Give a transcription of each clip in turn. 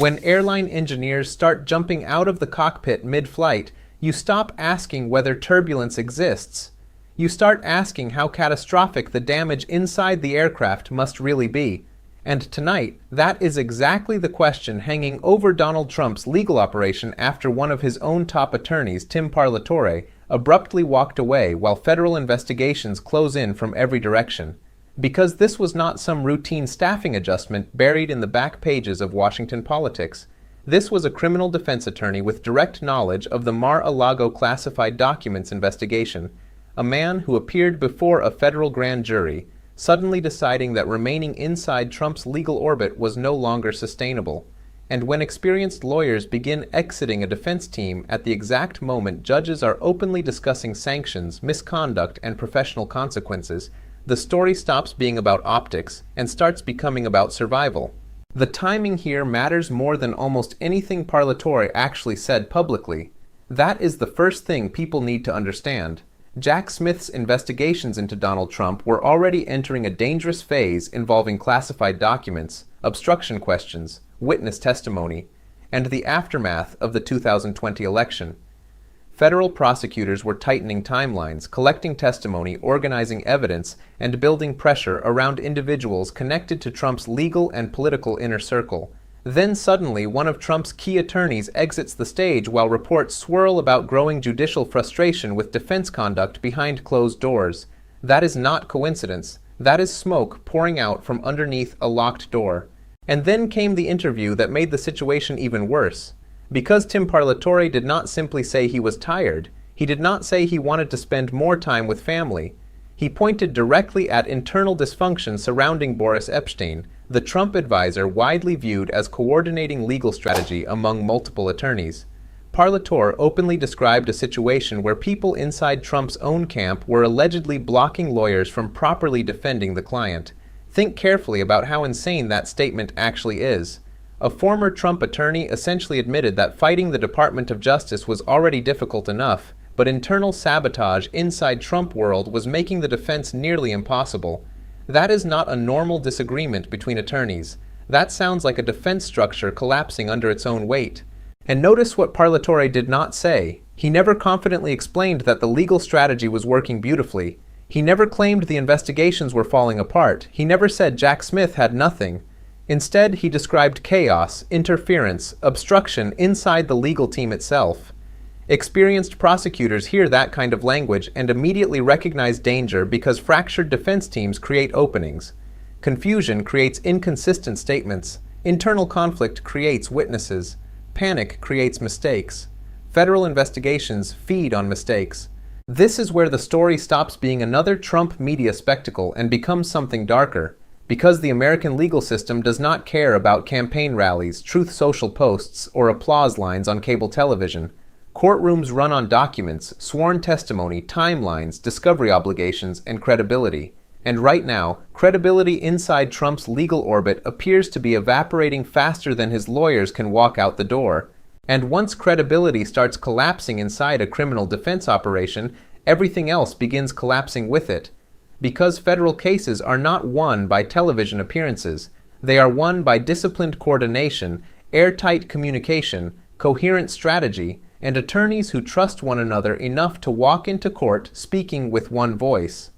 When airline engineers start jumping out of the cockpit mid-flight, you stop asking whether turbulence exists. You start asking how catastrophic the damage inside the aircraft must really be. And tonight, that is exactly the question hanging over Donald Trump's legal operation after one of his own top attorneys, Tim Parlatore, abruptly walked away while federal investigations close in from every direction. Because this was not some routine staffing adjustment buried in the back pages of Washington politics. This was a criminal defense attorney with direct knowledge of the Mar-a-Lago classified documents investigation, a man who appeared before a federal grand jury, suddenly deciding that remaining inside Trump's legal orbit was no longer sustainable. And when experienced lawyers begin exiting a defense team at the exact moment judges are openly discussing sanctions, misconduct, and professional consequences, the story stops being about optics and starts becoming about survival. The timing here matters more than almost anything Parlatore actually said publicly. That is the first thing people need to understand. Jack Smith's investigations into Donald Trump were already entering a dangerous phase involving classified documents, obstruction questions, witness testimony, and the aftermath of the 2020 election. Federal prosecutors were tightening timelines, collecting testimony, organizing evidence, and building pressure around individuals connected to Trump's legal and political inner circle. Then suddenly, one of Trump's key attorneys exits the stage while reports swirl about growing judicial frustration with defense conduct behind closed doors. That is not coincidence. That is smoke pouring out from underneath a locked door. And then came the interview that made the situation even worse. Because Tim Parlatore did not simply say he was tired, he did not say he wanted to spend more time with family. He pointed directly at internal dysfunction surrounding Boris Epshteyn, the Trump advisor widely viewed as coordinating legal strategy among multiple attorneys. Parlatore openly described a situation where people inside Trump's own camp were allegedly blocking lawyers from properly defending the client. Think carefully about how insane that statement actually is. A former Trump attorney essentially admitted that fighting the Department of Justice was already difficult enough, but internal sabotage inside Trump world was making the defense nearly impossible. That is not a normal disagreement between attorneys. That sounds like a defense structure collapsing under its own weight. And notice what Parlatore did not say. He never confidently explained that the legal strategy was working beautifully. He never claimed the investigations were falling apart. He never said Jack Smith had nothing. Instead, he described chaos, interference, obstruction inside the legal team itself. Experienced prosecutors hear that kind of language and immediately recognize danger because fractured defense teams create openings. Confusion creates inconsistent statements. Internal conflict creates witnesses. Panic creates mistakes. Federal investigations feed on mistakes. This is where the story stops being another Trump media spectacle and becomes something darker. Because the American legal system does not care about campaign rallies, Truth Social posts, or applause lines on cable television. Courtrooms run on documents, sworn testimony, timelines, discovery obligations, and credibility. And right now, credibility inside Trump's legal orbit appears to be evaporating faster than his lawyers can walk out the door. And once credibility starts collapsing inside a criminal defense operation, everything else begins collapsing with it. Because federal cases are not won by television appearances, they are won by disciplined coordination, airtight communication, coherent strategy, and attorneys who trust one another enough to walk into court speaking with one voice.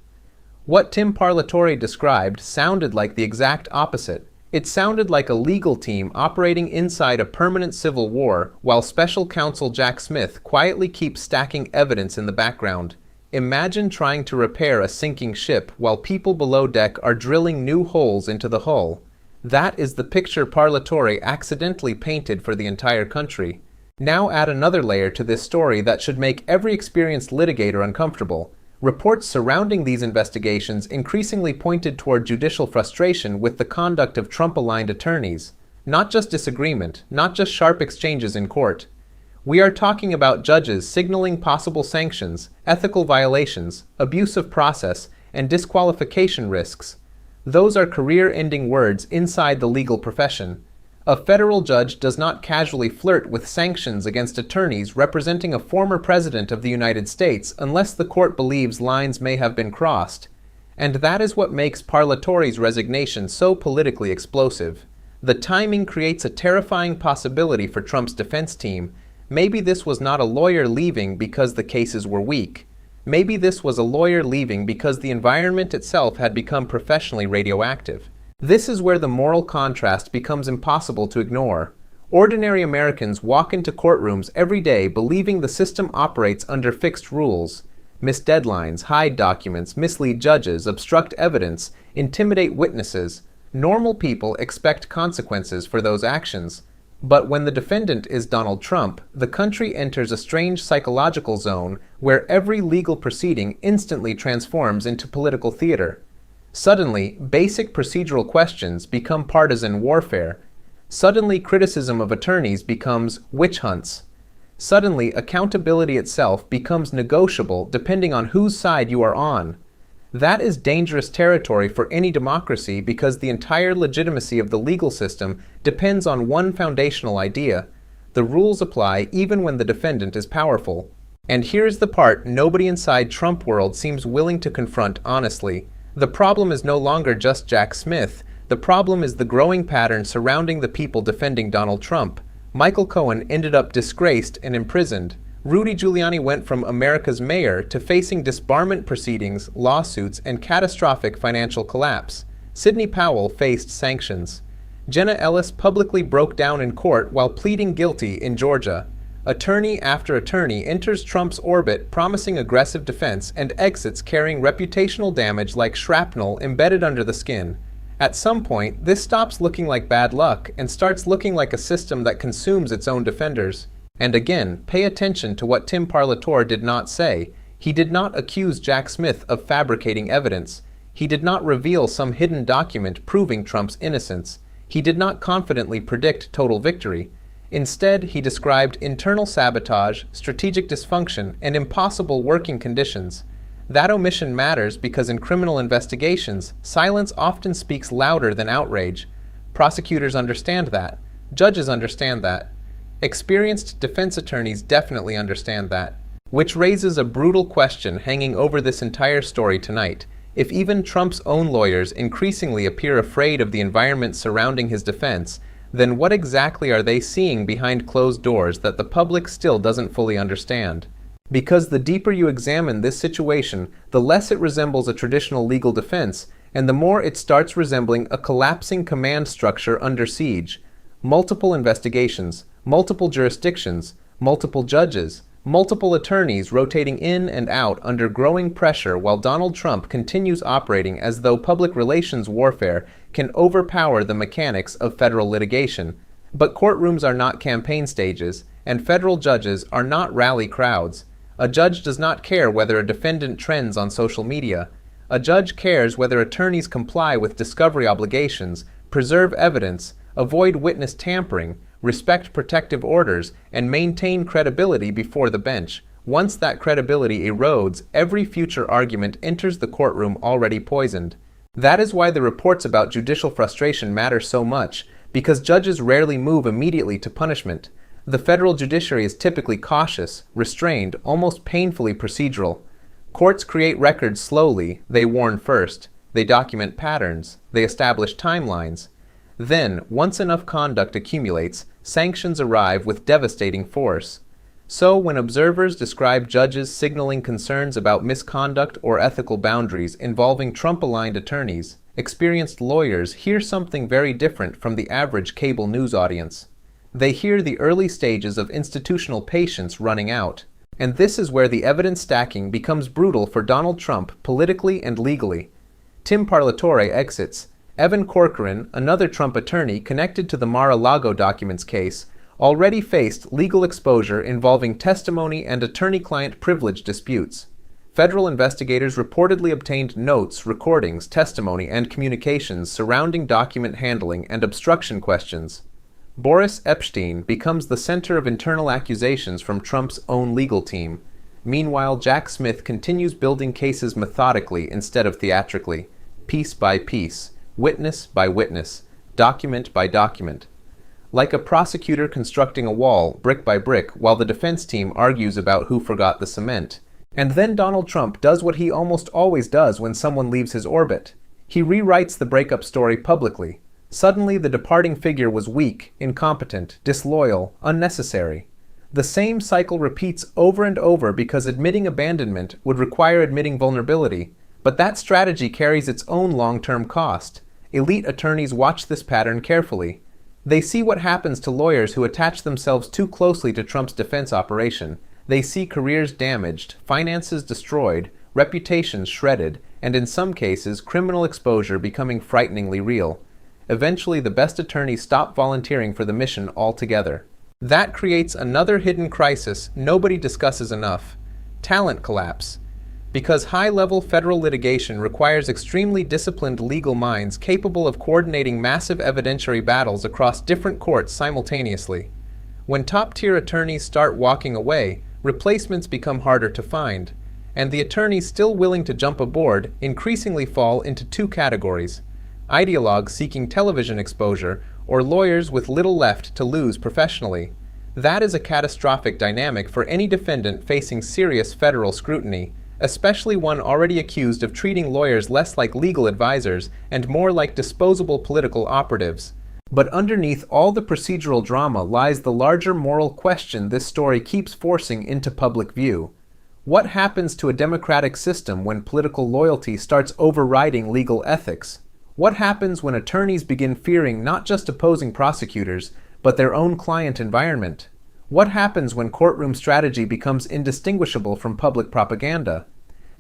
What Tim Parlatore described sounded like the exact opposite. It sounded like a legal team operating inside a permanent civil war while Special Counsel Jack Smith quietly keeps stacking evidence in the background. Imagine trying to repair a sinking ship while people below deck are drilling new holes into the hull. That is the picture Parlatore accidentally painted for the entire country. Now add another layer to this story that should make every experienced litigator uncomfortable. Reports surrounding these investigations increasingly pointed toward judicial frustration with the conduct of Trump-aligned attorneys. Not just disagreement, not just sharp exchanges in court. We are talking about judges signaling possible sanctions, ethical violations, abuse of process, and disqualification risks. Those are career-ending words inside the legal profession. A federal judge does not casually flirt with sanctions against attorneys representing a former president of the United States unless the court believes lines may have been crossed. And that is what makes Parlatore's resignation so politically explosive. The timing creates a terrifying possibility for Trump's defense team. Maybe this was not a lawyer leaving because the cases were weak. Maybe this was a lawyer leaving because the environment itself had become professionally radioactive. This is where the moral contrast becomes impossible to ignore. Ordinary Americans walk into courtrooms every day believing the system operates under fixed rules. Miss deadlines, hide documents, mislead judges, obstruct evidence, intimidate witnesses. Normal people expect consequences for those actions. But when the defendant is Donald Trump, the country enters a strange psychological zone where every legal proceeding instantly transforms into political theater. Suddenly, basic procedural questions become partisan warfare. Suddenly, criticism of attorneys becomes witch hunts. Suddenly, accountability itself becomes negotiable depending on whose side you are on. That is dangerous territory for any democracy because the entire legitimacy of the legal system depends on one foundational idea. The rules apply even when the defendant is powerful. And here's the part nobody inside Trump world seems willing to confront honestly. The problem is no longer just Jack Smith. The problem is the growing pattern surrounding the people defending Donald Trump. Michael Cohen ended up disgraced and imprisoned. Rudy Giuliani went from America's mayor to facing disbarment proceedings, lawsuits, and catastrophic financial collapse. Sidney Powell faced sanctions. Jenna Ellis publicly broke down in court while pleading guilty in Georgia. Attorney after attorney enters Trump's orbit promising aggressive defense and exits carrying reputational damage like shrapnel embedded under the skin. At some point, this stops looking like bad luck and starts looking like a system that consumes its own defenders. And again, pay attention to what Tim Parlatore did not say. He did not accuse Jack Smith of fabricating evidence. He did not reveal some hidden document proving Trump's innocence. He did not confidently predict total victory. Instead, he described internal sabotage, strategic dysfunction, and impossible working conditions. That omission matters because in criminal investigations, silence often speaks louder than outrage. Prosecutors understand that. Judges understand that. Experienced defense attorneys definitely understand that. Which raises a brutal question hanging over this entire story tonight. If even Trump's own lawyers increasingly appear afraid of the environment surrounding his defense, then what exactly are they seeing behind closed doors that the public still doesn't fully understand? Because the deeper you examine this situation, the less it resembles a traditional legal defense, and the more it starts resembling a collapsing command structure under siege. Multiple investigations, multiple jurisdictions, multiple judges, multiple attorneys rotating in and out under growing pressure while Donald Trump continues operating as though public relations warfare can overpower the mechanics of federal litigation. But courtrooms are not campaign stages, and federal judges are not rally crowds. A judge does not care whether a defendant trends on social media. A judge cares whether attorneys comply with discovery obligations, preserve evidence, avoid witness tampering, respect protective orders, and maintain credibility before the bench. Once that credibility erodes, every future argument enters the courtroom already poisoned. That is why the reports about judicial frustration matter so much, because judges rarely move immediately to punishment. The federal judiciary is typically cautious, restrained, almost painfully procedural. Courts create records slowly, they warn first, they document patterns, they establish timelines. Then, once enough conduct accumulates, sanctions arrive with devastating force. So, when observers describe judges signaling concerns about misconduct or ethical boundaries involving Trump-aligned attorneys, experienced lawyers hear something very different from the average cable news audience. They hear the early stages of institutional patience running out. And this is where the evidence stacking becomes brutal for Donald Trump politically and legally. Tim Parlatore exits. Evan Corcoran, another Trump attorney connected to the Mar-a-Lago documents case, already faced legal exposure involving testimony and attorney-client privilege disputes. Federal investigators reportedly obtained notes, recordings, testimony, and communications surrounding document handling and obstruction questions. Boris Epshteyn becomes the center of internal accusations from Trump's own legal team. Meanwhile, Jack Smith continues building cases methodically instead of theatrically, piece by piece, witness by witness, document by document. Like a prosecutor constructing a wall, brick by brick, while the defense team argues about who forgot the cement. And then Donald Trump does what he almost always does when someone leaves his orbit. He rewrites the breakup story publicly. Suddenly, the departing figure was weak, incompetent, disloyal, unnecessary. The same cycle repeats over and over because admitting abandonment would require admitting vulnerability, but that strategy carries its own long-term cost. Elite attorneys watch this pattern carefully. They see what happens to lawyers who attach themselves too closely to Trump's defense operation. They see careers damaged, finances destroyed, reputations shredded, and in some cases, criminal exposure becoming frighteningly real. Eventually, the best attorneys stop volunteering for the mission altogether. That creates another hidden crisis nobody discusses enough: talent collapse. Because high-level federal litigation requires extremely disciplined legal minds capable of coordinating massive evidentiary battles across different courts simultaneously. When top-tier attorneys start walking away, replacements become harder to find, and the attorneys still willing to jump aboard increasingly fall into two categories: ideologues seeking television exposure, or lawyers with little left to lose professionally. That is a catastrophic dynamic for any defendant facing serious federal scrutiny, especially one already accused of treating lawyers less like legal advisors and more like disposable political operatives. But underneath all the procedural drama lies the larger moral question this story keeps forcing into public view. What happens to a democratic system when political loyalty starts overriding legal ethics? What happens when attorneys begin fearing not just opposing prosecutors, but their own client environment? What happens when courtroom strategy becomes indistinguishable from public propaganda?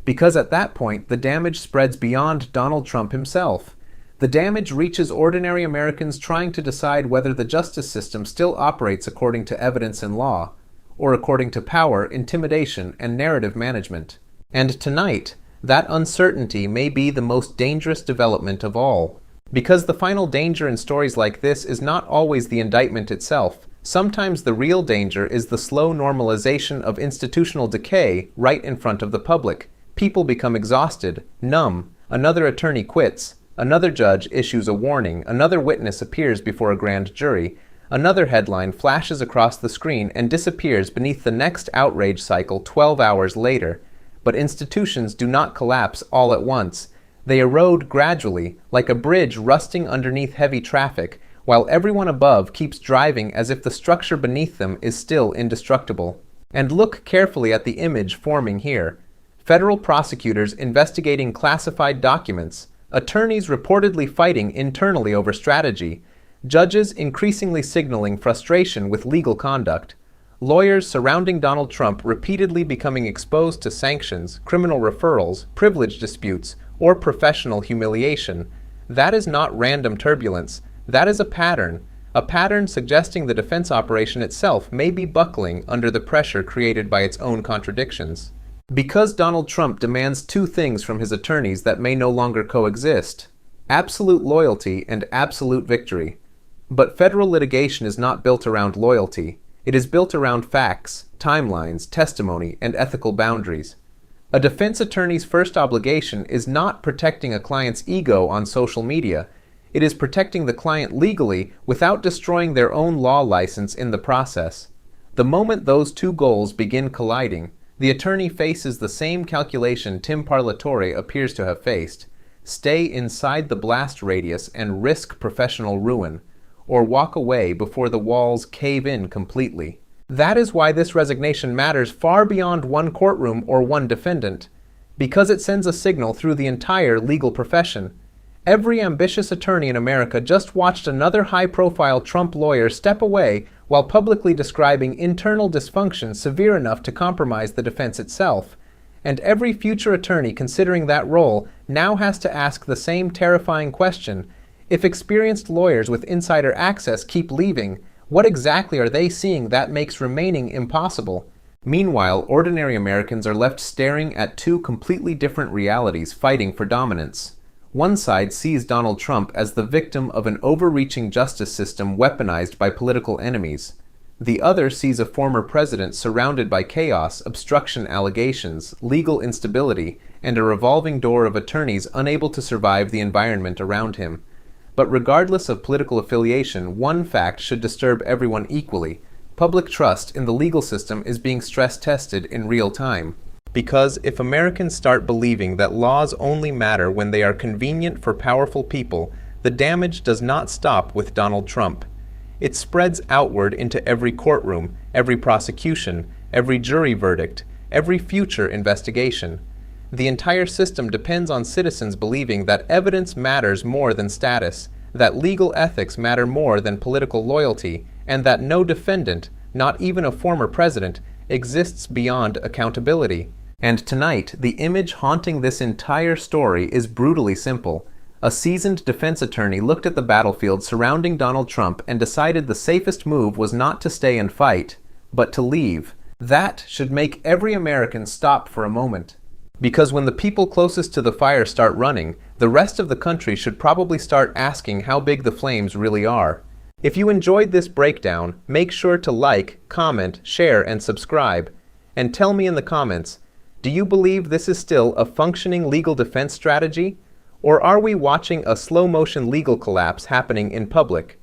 Because at that point, the damage spreads beyond Donald Trump himself. The damage reaches ordinary Americans trying to decide whether the justice system still operates according to evidence and law, or according to power, intimidation, and narrative management. And tonight, that uncertainty may be the most dangerous development of all. Because the final danger in stories like this is not always the indictment itself. Sometimes the real danger is the slow normalization of institutional decay right in front of the public. People become exhausted, numb, another attorney quits, another judge issues a warning, another witness appears before a grand jury, another headline flashes across the screen and disappears beneath the next outrage cycle 12 hours later. But institutions do not collapse all at once. They erode gradually, like a bridge rusting underneath heavy traffic, while everyone above keeps driving as if the structure beneath them is still indestructible. And look carefully at the image forming here. Federal prosecutors investigating classified documents, attorneys reportedly fighting internally over strategy, judges increasingly signaling frustration with legal conduct, lawyers surrounding Donald Trump repeatedly becoming exposed to sanctions, criminal referrals, privilege disputes, or professional humiliation. That is not random turbulence. That is a pattern suggesting the defense operation itself may be buckling under the pressure created by its own contradictions. Because Donald Trump demands two things from his attorneys that may no longer coexist: absolute loyalty and absolute victory. But federal litigation is not built around loyalty. It is built around facts, timelines, testimony, and ethical boundaries. A defense attorney's first obligation is not protecting a client's ego on social media. It is protecting the client legally without destroying their own law license in the process. The moment those two goals begin colliding, the attorney faces the same calculation Tim Parlatore appears to have faced: stay inside the blast radius and risk professional ruin, or walk away before the walls cave in completely. That is why this resignation matters far beyond one courtroom or one defendant, because it sends a signal through the entire legal profession. Every ambitious attorney in America just watched another high-profile Trump lawyer step away while publicly describing internal dysfunction severe enough to compromise the defense itself. And every future attorney considering that role now has to ask the same terrifying question: if experienced lawyers with insider access keep leaving, what exactly are they seeing that makes remaining impossible? Meanwhile, ordinary Americans are left staring at two completely different realities fighting for dominance. One side sees Donald Trump as the victim of an overreaching justice system weaponized by political enemies. The other sees a former president surrounded by chaos, obstruction allegations, legal instability, and a revolving door of attorneys unable to survive the environment around him. But regardless of political affiliation, one fact should disturb everyone equally: public trust in the legal system is being stress-tested in real time. Because if Americans start believing that laws only matter when they are convenient for powerful people, the damage does not stop with Donald Trump. It spreads outward into every courtroom, every prosecution, every jury verdict, every future investigation. The entire system depends on citizens believing that evidence matters more than status, that legal ethics matter more than political loyalty, and that no defendant, not even a former president, exists beyond accountability. And tonight, the image haunting this entire story is brutally simple. A seasoned defense attorney looked at the battlefield surrounding Donald Trump and decided the safest move was not to stay and fight, but to leave. That should make every American stop for a moment. Because when the people closest to the fire start running, the rest of the country should probably start asking how big the flames really are. If you enjoyed this breakdown, make sure to like, comment, share, and subscribe. And tell me in the comments, do you believe this is still a functioning legal defense strategy? Or are we watching a slow-motion legal collapse happening in public?